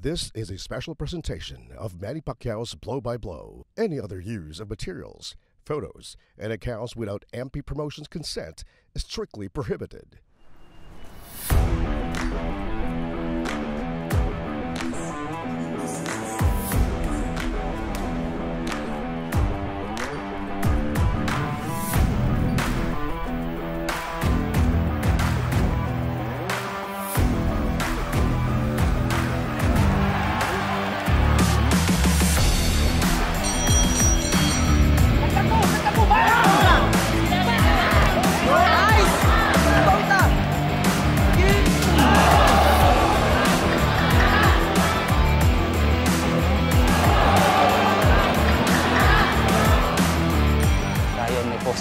This is a special presentation of Manny Pacquiao's Blow-by-Blow. Any other use of materials, photos, and accounts without MP Promotions' consent is strictly prohibited.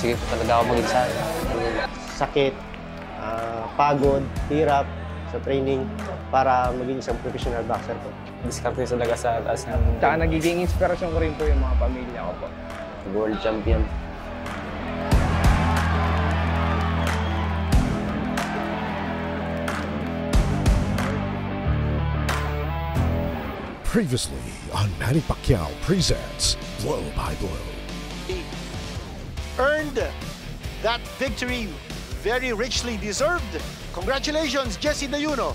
Sige po talaga ako mag-isa. Sakit, pagod, hirap sa training para maging isang professional boxer po. Diskarte talaga sa taas ng... Tsaka nagiging inspirasyon ko rin po yung mga pamilya ko po. World champion. Previously on Manny Pacquiao presents Blow by Blow. Earned that victory, very richly deserved. Congratulations, Jesse Dayuno.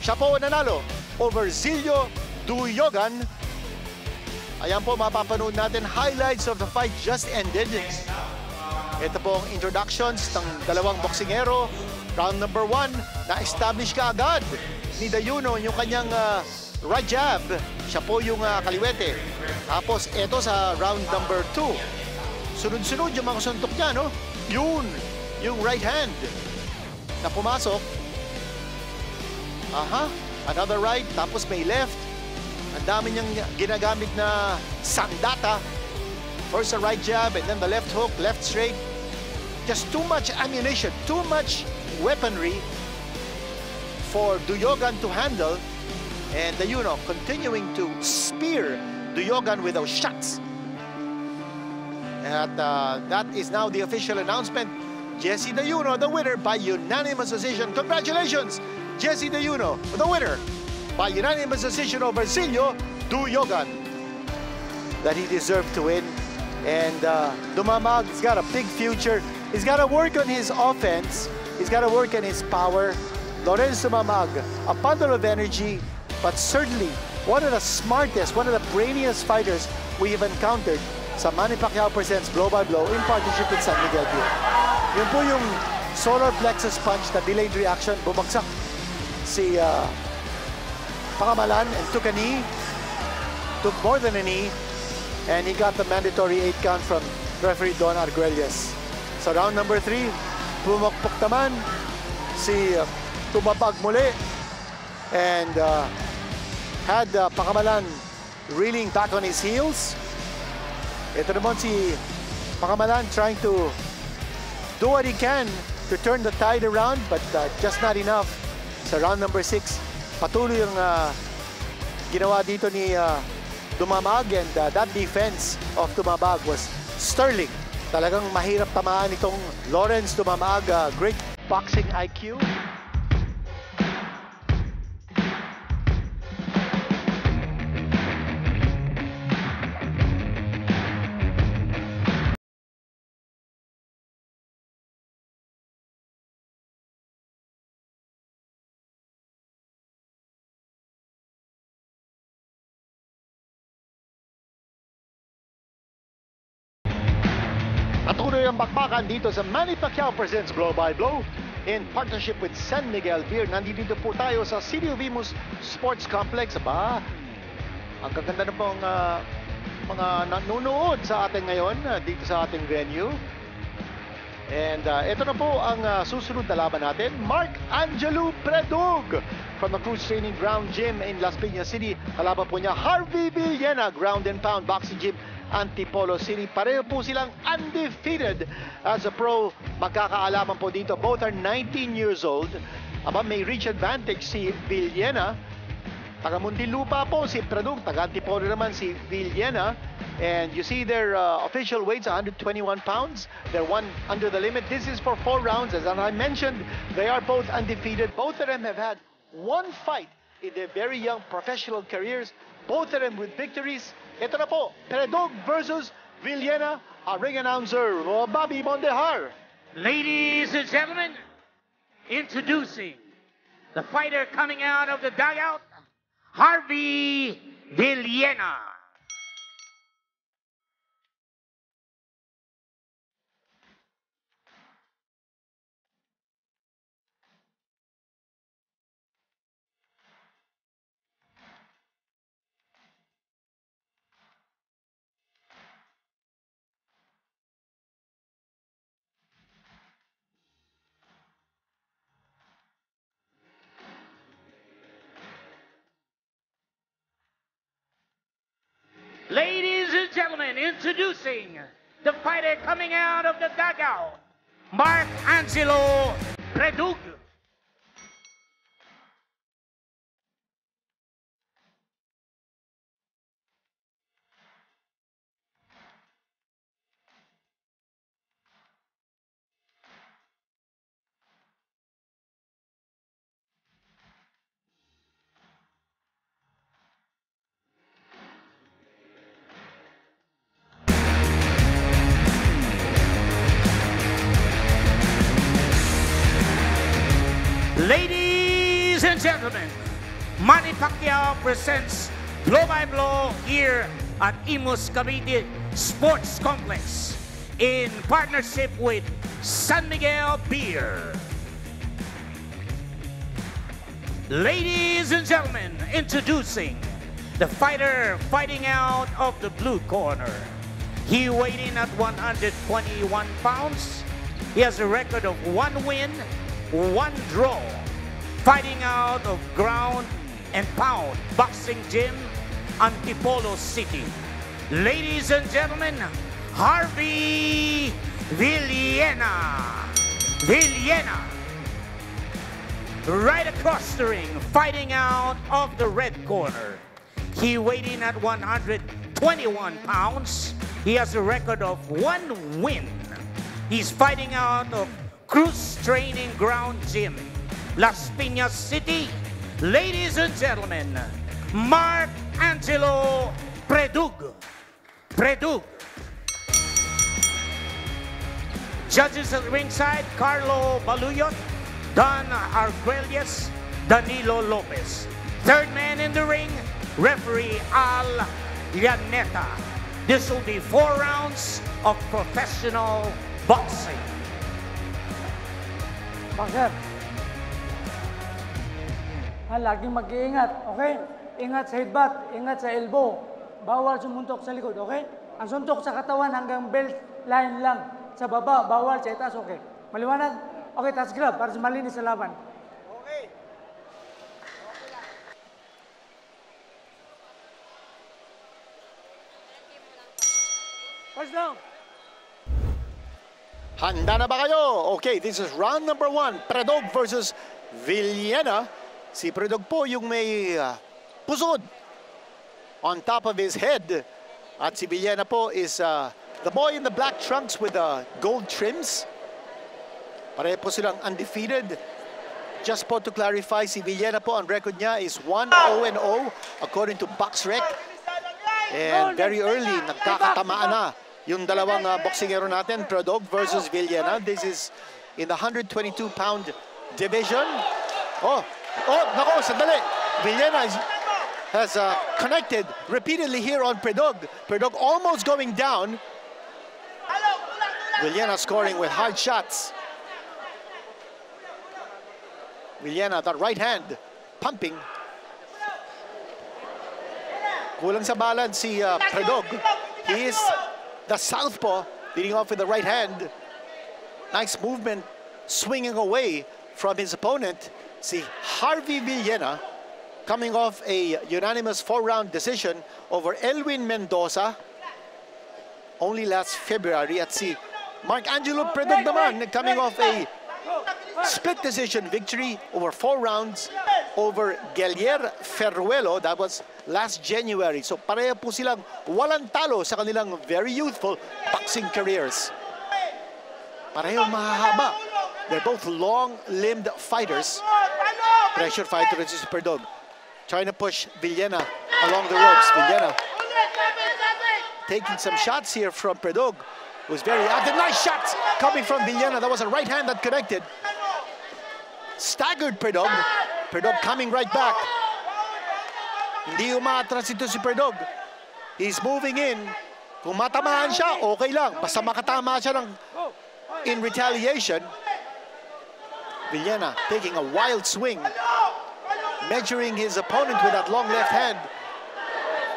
Siya po nanalo over Zilio Duyogan. Ayan po, mapapanood natin highlights of the fight just ended. Ito po ang introductions ng dalawang boksingero. Round number 1, na-establish ka agad ni Dayuno yung kanyang right jab. Siya po yung kaliwete. Tapos ito sa round number 2. Sunod-sunod yung mga suntok niya, no? Yun, yung right hand na pumasok. Another right, tapos may left. Ang dami niyang ginagamit na sandata. First a right jab, and then the left hook, left straight. Just too much ammunition, too much weaponry for Duyogan to handle. And Dayuno continuing to spear Duyogan with those shots. And that is now the official announcement. Jesse Dayuno, the winner by unanimous decision. Congratulations, Jesse Dayuno, the winner by unanimous decision over Zilio Duyogan. That he deserved to win. And Dumamag's got a big future. He's got to work on his offense. He's got to work on his power. Lorenzo Dumamag, a bundle of energy, but certainly one of the smartest, one of the brainiest fighters we have encountered sa Manny Pacquiao presents Blow by Blow in partnership with San Miguel Beer. Yun po yung solar plexus punch na delayed reaction. Bumagsak si Pakamalan and took a knee, took more than a knee, and he got the mandatory 8 count from referee Don Arguelles. Sa round number 3, bumagpok naman si Tumabag muli and had Pakamalan reeling back on his heels. Ito naman si Pakamalan trying to do what he can to turn the tide around, but just not enough. Sa round number 6, patuloy yung ginawa dito ni Dumamag, and that defense of Dumamag was sterling. Talagang mahirap tamaan itong Lawrence Dumamag, great boxing IQ. Patuloy ang bakbakan dito sa Manny Pacquiao presents Blow by Blow in partnership with San Miguel Beer. Nandito po tayo sa City of Imus Sports Complex. Aba, ang gaganda na pong mga nanonood sa atin ngayon dito sa ating venue. And ito na po ang susunod na laban natin. Angelo Predog from the Cruz Training Ground Gym in Las Piñas City. Kalaban po niya Harvey Villena, Ground and Pound Boxing Gym, Antipolo City. Pareho po silang undefeated as a pro. Magkakaalaman po dito. Both are 19 years old. Aba, may reach advantage si Villena. Taga Muntinlupa po si Predog. Taga Antipolo naman si Villena. And you see their official weights, 121 pounds. They're one under the limit. This is for 4 rounds. As I mentioned, they are both undefeated. Both of them have had one fight in their very young professional careers, both of them with victories. Ito na po, Predog versus Villena, our ring announcer, Bobby Mondehar. Ladies and gentlemen, introducing the fighter coming out of the dugout, Harvey Villena. Ladies and gentlemen, introducing the fighter coming out of the dugout, Angelo Predog. Ladies and gentlemen, Manny Pacquiao presents Blow by Blow here at Imus Cavite Sports Complex in partnership with San Miguel Beer. Ladies and gentlemen, introducing the fighter fighting out of the blue corner. He weighed in at 121 pounds. He has a record of 1 win, 1 draw, fighting out of ground and pound boxing gym, Antipolo City. Ladies and gentlemen, Harvey Villena. Right across the ring, fighting out of the red corner. He weighed in at 121 pounds. He has a record of 1 win. He's fighting out of Cruz Training Ground Gym, Las Piñas City. Ladies and gentlemen, Angelo Predog. Judges at ringside, Carlo Baluyot, Don Arguelles, Danilo Lopez. Third man in the ring, referee Al Llaneta. This will be 4 rounds of professional boxing. Boxer, laging mag-iingat, okay? Ingat sa headbutt, ingat sa elbow. Bawal sumuntok sa likod, okay? Ang suntok sa katawan hanggang belt line lang. Sa baba, bawal sa itaas, okay? Maliwanag? Okay, touch grab para sa malinis sa laban. Okay. First down. Handa na ba kayo? Okay, this is round number 1. Predog versus Villena. Si Predog po yung may pusod on top of his head. At si Villena po is the boy in the black trunks with the gold trims. Pareho po silang undefeated. Just po to clarify, si Villena po, ang record niya is 1-0-0 according to BoxRec. And very early, nagkakatamaan na yung dalawang boksingero natin, Predog versus Villena. This is in the 122-pound division. Oh, nako, sandali. Villena has connected repeatedly here on Predog. Predog almost going down. Villena scoring with hard shots. Villena, that right hand, pumping. Kulang sa balance si Predog. He is the southpaw, leading off with the right hand. Nice movement, swinging away from his opponent. Si Harvey Villena, coming off a unanimous 4-round decision over Elwin Mendoza only last February. At si Angelo Predog naman, coming off a split decision victory over 4 rounds over Gelier Ferruelo. That was last January. So pareho po silang walang talo sa kanilang very youthful boxing careers. Pareho mahahaba. They're both long-limbed fighters. Pressure fighter si Predog. trying to push Villena along the ropes. Villena taking some shots here from Predog, who's very active. Nice shots coming from Villena. That was a right hand that connected. Staggered Predog. Predog coming right back. Hindi umatras ito si Predog. He's moving in. Kung matamaan siya, okay lang. Basta makatama siya in retaliation. Villena taking a wild swing, measuring his opponent with that long left hand.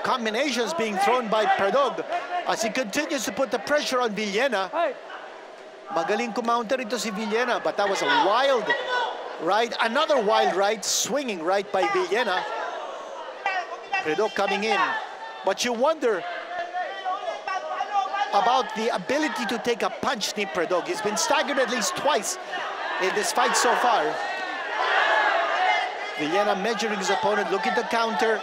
Combinations being thrown by Predog as he continues to put the pressure on Villena. Magaling kumounter ito si Villena, but that was a wild right, another wild right, swinging right by Villena. Predog coming in, but you wonder about the ability to take a punch ni Predog. He's been staggered at least twice in this fight so far. Villena measuring his opponent, looking to counter.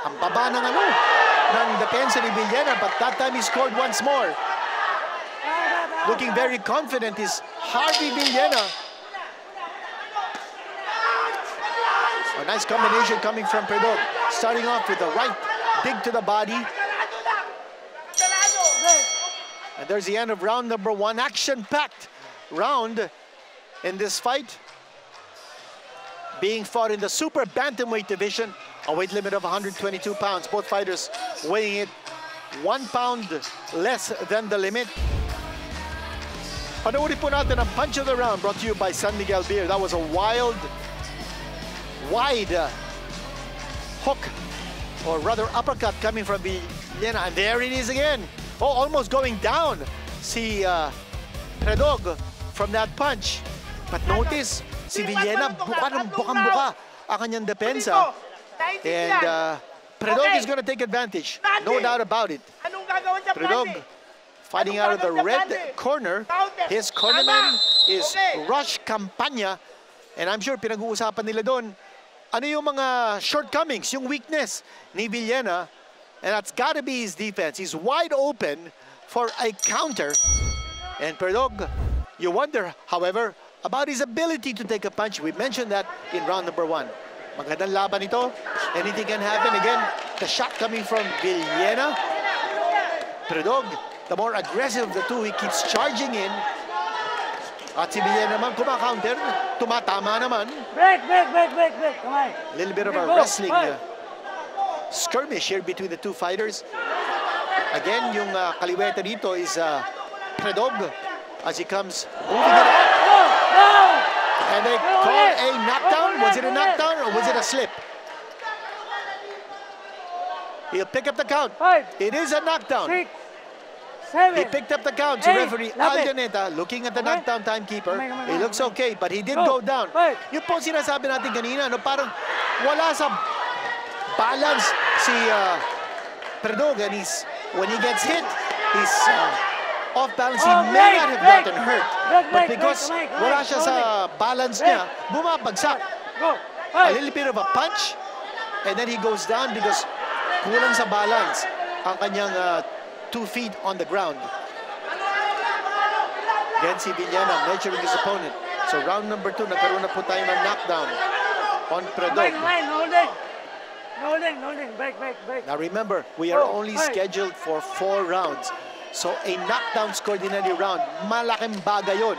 Ang baba ng depensa ni Villena, but that time he scored once more. Looking very confident is Harvey Villena. A nice combination coming from Predog. Starting off with the right dig to the body. And there's the end of round number 1. Action-packed round in this fight. Being fought in the super bantamweight division, a weight limit of 122 pounds. Both fighters weighing it 1 pound less than the limit. Panoorin po natin ang punch of the round brought to you by San Miguel Beer. That was a wild, wide hook, or rather uppercut coming from Villena. And there it is again. Oh, almost going down. Si Predog from that punch. But notice, si Villena bukang-buka ang kanyang depensa. And Predog is going to take advantage. No doubt about it. Predog fighting out of the red corner. His cornerman is Rush Campagna. And I'm sure pinag-uusapan nila doon ano yung mga shortcomings, yung weakness ni Villena. And that's got to be his defense. He's wide open for a counter. And Predog, you wonder, however, about his ability to take a punch. We mentioned that in round number 1. Magandang laban ito. Anything can happen. Again, the shot coming from Villena. Predog, the more aggressive of the two, he keeps charging in. At si Villena naman kumakaunter, tumatama naman. Break. Kamay. A little bit of a wrestling skirmish here between the two fighters. Again, yung kaliweta dito is Predog as he comes moving it up. And they call a knockdown. Was it a knockdown or was it a slip? He'll pick up the count. It is a knockdown. 6, 7. He picked up the count. So referee Aldaneta looking at the knockdown timekeeper. He looks okay, but he did go down. Yung po sinasabi natin kanina, no, parang wala sa balance si Predog, and when he gets hit, he's off balance. He may not have gotten hurt, but because wala siya sa balance niya, bumabagsak. A little bit of a punch, and then he goes down because kulang sa balance ang kanyang 2 feet on the ground. Again, si Villena measuring his opponent. So round number 2, nagkaroon na po tayo ng knockdown on Predog. Holding. Break. Now remember, we are only scheduled for 4 rounds. So a knockdown scored in any round, malaking bagay yun.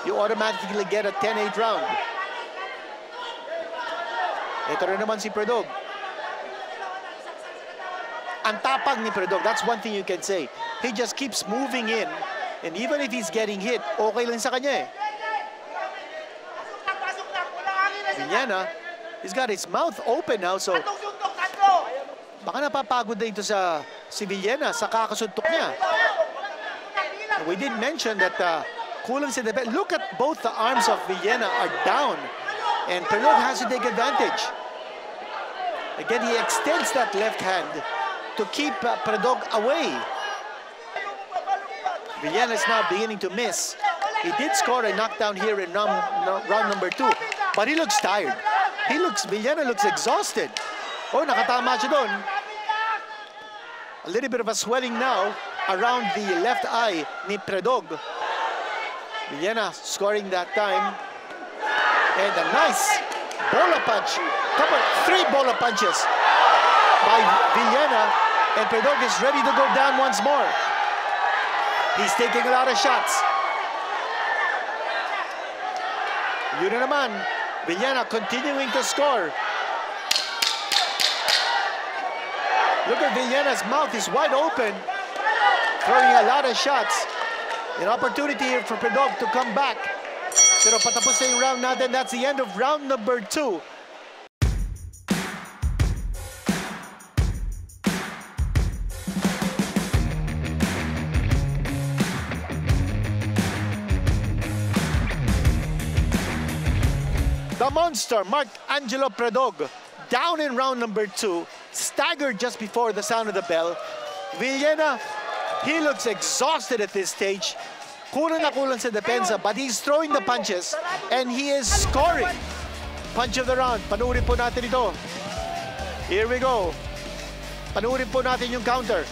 You automatically get a 10-8 round. Ito rin naman si Predog. Ang tapang ni Predog, that's one thing you can say. He just keeps moving in, and even if he's getting hit, okay lang sa kanya eh. Villena, he's got his mouth open now, so baka napapagod na ito si Villena sa kakasuntok niya. We did mention that kulang sa defense. Look at both the arms of Villena are down, and Predog has to take advantage. Again, he extends that left hand to keep Predog away. Villena is now beginning to miss. He did score a knockdown here in round number 2, but he looks tired. Villena looks exhausted. Oh, nakatama siya doon. A little bit of a swelling now around the left eye ni Predog. Villena scoring that time. And a nice bola punch. Three bola punches by Villena, and Predog is ready to go down once more. He's taking a lot of shots. Yun na naman, Villena continuing to score. Look at Villena's mouth, is wide open, throwing a lot of shots. An opportunity here for Predog to come back. Pero patapos na yung round natin. That's the end of round number 2. The monster, Angelo Predog, down in round number 2, staggered just before the sound of the bell. Villena, he looks exhausted at this stage. Kulang na kulang sa depensa, but he's throwing the punches and he is scoring. Punch of the round. Panuurin po natin ito. Here we go. Panuurin po natin yung counter.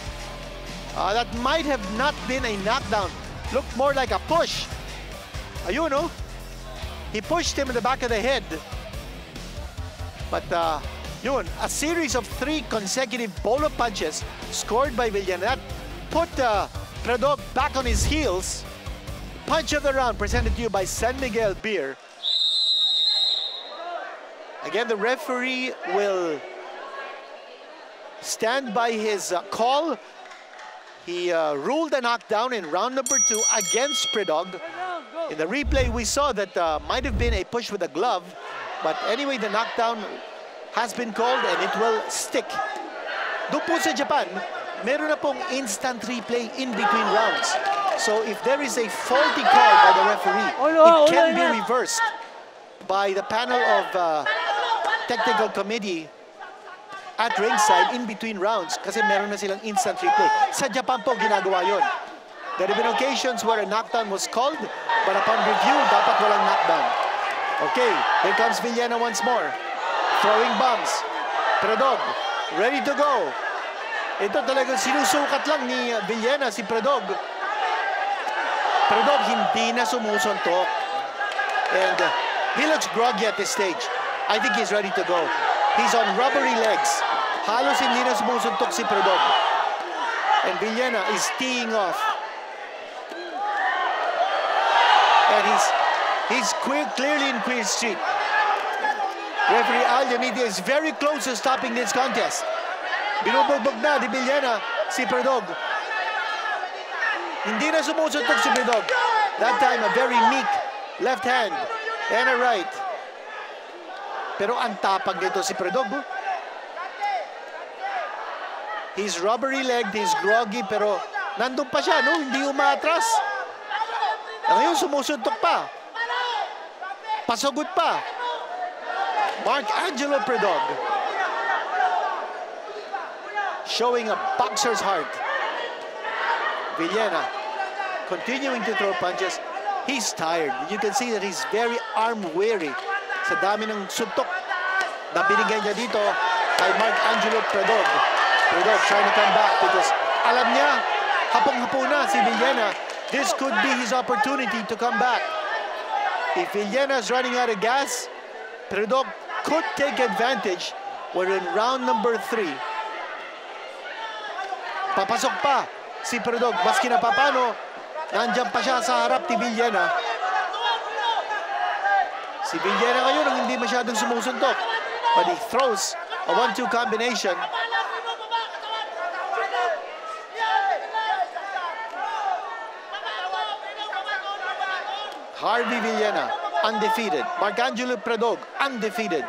That might have not been a knockdown. Looked more like a push. Ayun, no? He pushed him in the back of the head. But yun, a series of 3 consecutive bolo punches scored by Villena. That put Predog back on his heels. Punch of the round presented to you by San Miguel Beer. Again, the referee will stand by his call. He ruled a knockdown in round number 2 against Predog. In the replay, we saw that might have been a push with a glove. But anyway, the knockdown has been called and it will stick. Doon po sa Japan, meron na pong instant replay in between rounds. So if there is a faulty call by the referee, it can be reversed by the panel of technical committee at ringside in between rounds kasi meron na silang instant replay. Sa Japan po ginagawa yon. There have been occasions where a knockdown was called, but upon review, dapat walang knockdown. Okay, here comes Villena once more. Throwing bombs. Predog, ready to go. Ito talagang sinusukat lang ni Villena, si Predog. Predog hindi na sumusuntok. And he looks groggy at this stage. I think he's ready to go. He's on rubbery legs. Halos hindi na sumusuntok si Predog. And Villena is teeing off. And he's clearly in Queen Street. Referee Al Yamidi is very close to stopping this contest. Binubugbog na di Villena si Predog. Hindi na sumusuntok si Predog. That time, a very meek left hand and a right. Pero ang tapag nito si Predog. He's rubbery-legged, he's groggy, pero nandun pa siya, no? Hindi umatras. Ngayon, sumusuntok pa. Pasugod pa. Angelo Predog. Showing a boxer's heart. Villena continuing to throw punches. He's tired. You can see that he's very arm-weary sa dami ng suntok na binigay niya dito kay Angelo Predog. Predog trying to come back because alam niya, hapong-hapo na si Villena. This could be his opportunity to come back. If Villena's running out of gas, Predog could take advantage. We're in round number 3. Papasok pa si Predog. Maski na papano, nandiyan pa siya sa harap ni Villena. Si Villena ngayon ang hindi masyadong sumusuntok. But he throws a 1-2 combination. Harvey Villena, undefeated. Angelo Predog, undefeated.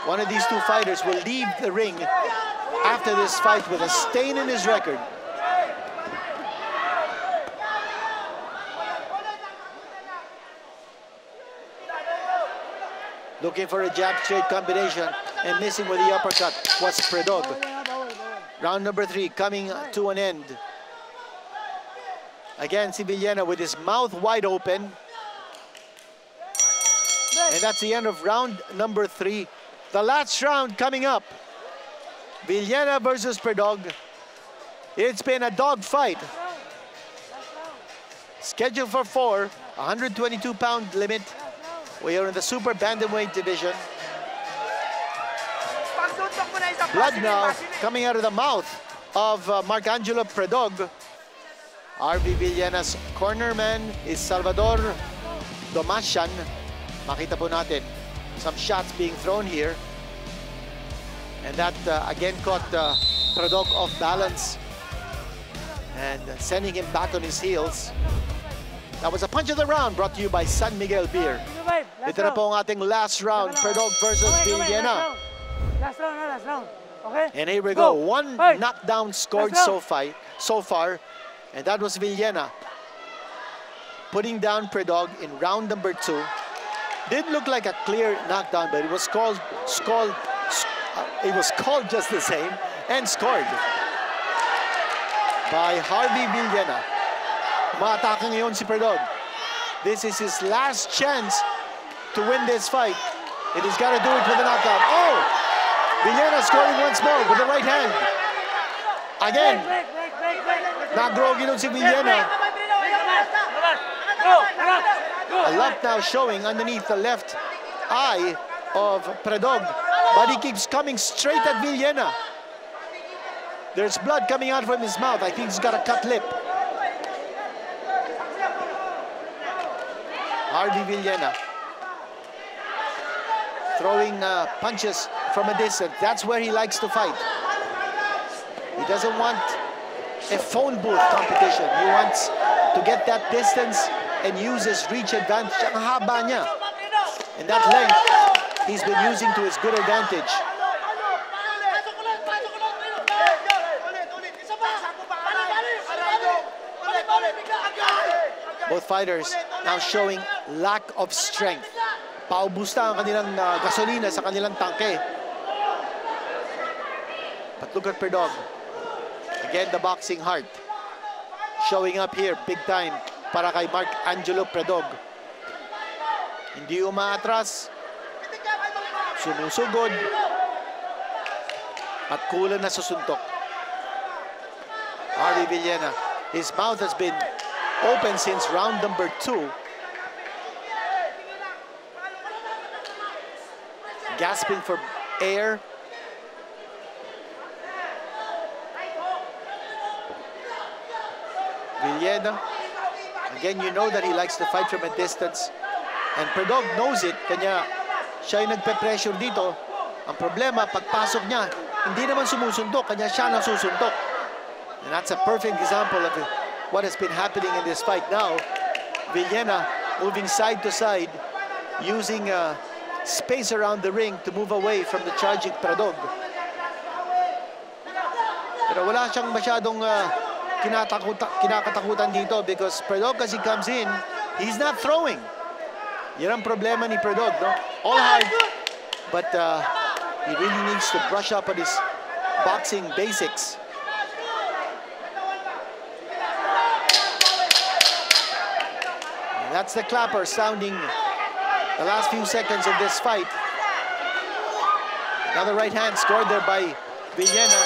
One of these two fighters will leave the ring after this fight with a stain in his record. Looking for a jab straight combination and missing with the uppercut was Predog. Round number 3 coming to an end. Again, si Villena with his mouth wide open. And that's the end of round number 3. The last round coming up. Villena versus Predog. It's been a dog fight. Scheduled for 4, 122-pound limit. We are in the super bantamweight division. Blood now coming out of the mouth of Angelo Predog. Harvey Villena's cornerman is Salvador Domasian. Makita po natin some shots being thrown here. And that again caught Predog off balance and sending him back on his heels. That was a punch of the round brought to you by San Miguel Beer. Ito na po ang ating last round, Predog versus Villena. Last round. Okay? And here we go. One knockdown scored so far, and that was Villena putting down Predog in round number 2. Didn't look like a clear knockdown, but it was called just the same and scored by Harvey Villena. Maatake ngayon si Predog. This is his last chance to win this fight. And he's got to do it with a knockout. Oh! Villena scoring once more with the right hand. Again. Nagrogi nun si Villena. A lump now showing underneath the left eye of Predog. But he keeps coming straight at Villena. There's blood coming out from his mouth. I think he's got a cut lip. Harvey Villena throwing punches from a distance. That's where he likes to fight. He doesn't want a phone booth competition. He wants to get that distance and use his reach advantage. Ang haba niya. And that length he's been using to his good advantage. Both fighters now showing lack of strength. Paubos na ang kanilang gasolina sa kanilang tangke. But look at Predog. Again, the boxing heart showing up here big time para kay Angelo Predog. Hindi umaatras. Sumusugod. At kulang na susuntok. Harvey Villena. His mouth has been open since round number 2. Gasping for air. Villena. Again, you know that he likes to fight from a distance. And Predog knows it. Kanya siya yung nagpe-pressure dito. Ang problema, pagpasok niya, hindi naman sumusuntok. Kanya siya nang susuntok. And that's a perfect example of what has been happening in this fight now. Villena moving side to side, using space around the ring to move away from the charging Predog. Pero wala siyang masyadong kinakatakutan dito because Predog, as he comes in, he's not throwing. Yan ang problema ni Predog, no? All hard, but he really needs to brush up on his boxing basics. And that's the clapper sounding the last few seconds of this fight. Another right hand scored there by Villena.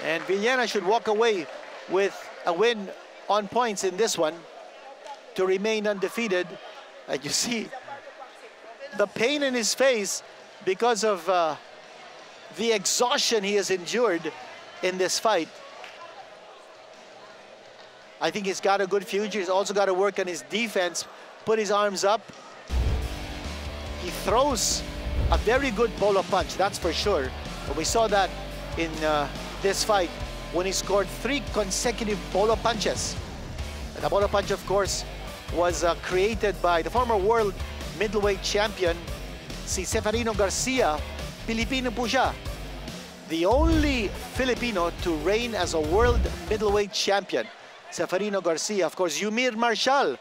And Villena should walk away with a win on points in this one to remain undefeated. And you see the pain in his face because of the exhaustion he has endured in this fight. I think he's got a good future. He's also got to work on his defense, put his arms up. He throws a very good polo punch, that's for sure. But we saw that in this fight when he scored 3 consecutive polo punches. And the polo punch, of course, was created by the former world middleweight champion, si Seferino Garcia. Filipino po siya. The only Filipino to reign as a world middleweight champion. Seferino Garcia. Of course, Yumir Marshall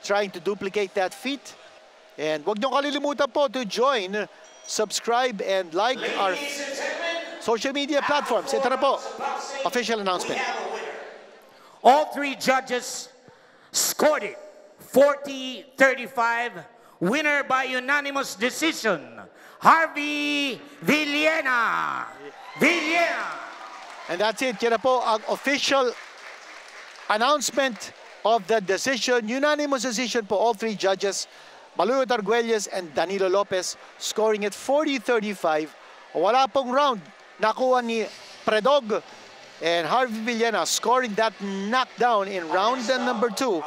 trying to duplicate that feat. And wag niyo kalilimutan po to join, subscribe, and like our social media platforms. Ito na po, official announcement. All 3 judges scored it. 40-35. Winner by unanimous decision, Harvey Villena. And that's it. Yan na po ang official announcement of the decision. Unanimous decision po, all 3 judges, Maluyo Arguelles and Danilo Lopez, scoring it 40-35 Wala pong round nakuha ni Predog, and Harvey Villena scoring that knockdown in round number 2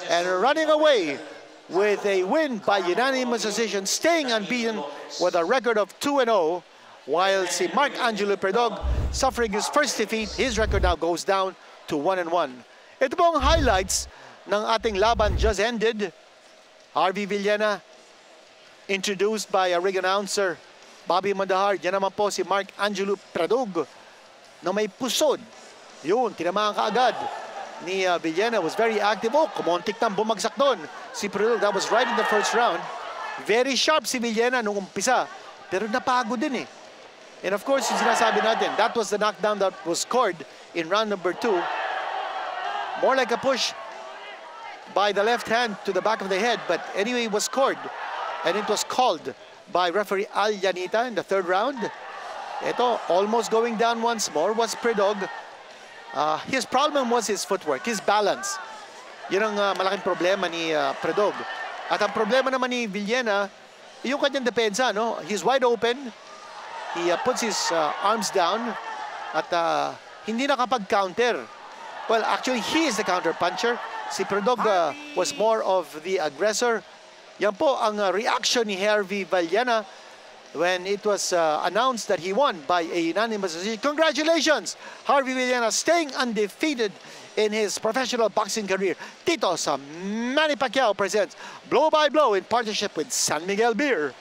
and running away with a win by unanimous decision, staying unbeaten with a record of 2-0, while si Angelo Predog suffering his first defeat. His record now goes down to 1-1. Ito po ang highlights ng ating laban just ended. Harvey Villena, introduced by a ring announcer, Bobby Mandahar. Yan naman po si Angelo Predog na may pusod. Yun, tinamaan ka agad ni Villena. Was very active. Oh, kumontik nang bumagsak doon si Predog. That was right in the first round. Very sharp si Villena nung umpisa, pero napagod din eh. And of course, yung sinasabi natin, that was the knockdown that was scored in round number 2. More like a push by the left hand to the back of the head, but anyway, it was scored. And it was called by referee Al Yanita in the third round. Ito, almost going down once more was Predog. His problem was his footwork, his balance. Yun ang malaking problema ni Predog. At ang problema naman ni Villena, yung kanyang depensa, no? He's wide open. He puts his arms down at hindi nakapag-counter. Well, actually, he is the counter-puncher. Si Predog was more of the aggressor. Yan po ang reaction ni Harvey Villena when it was announced that he won by a unanimous decision. Congratulations, Harvey Villena, staying undefeated in his professional boxing career. Dito sa Manny Pacquiao presents Blow by Blow in partnership with San Miguel Beer.